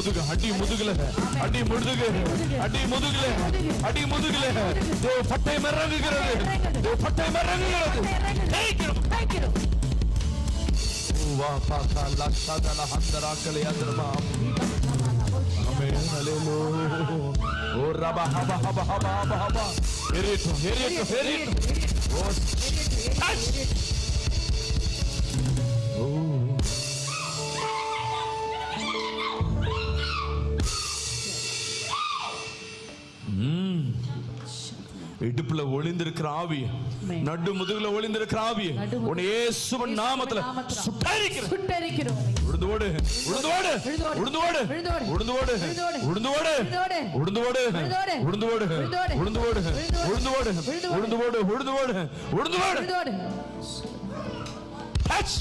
முதுகு, அடி முதுகுல, அடி முதுகு, அடி முதுகுல, அடி முதுகுல. தேவ பட்டயம் இறங்குகிறது, தேவ பட்டயம் இறங்குகிறது. தேய்க்கிறோம். வா பாக்கா லக்ஷாதல ஹந்தராக்கலே அந்தரமா. ஆமென், ஹalleluya. ஓ ரபா ஹபா ஹபா ஹபா ஹபா ஹபா. ஹெரிட்டோ. ஓ ஓ இடுப்புல ஒளிந்திருக்கிற ஆவி, நடு முதுகுல ஒளிந்திருக்கிற ஆவி, உன்னை இயேசுவின் நாமத்துல சுட்டெரிக்கிறோம். உழுந்தோடு உழுந்தோடு உழுந்தோடு உழுந்தோடு உழுந்தோடு உழுந்தோடு உழுந்தோடு உழுந்தோடு உழுந்தோடு உழுந்தோடு உழுந்தோடு உழுந்தோடு. டச்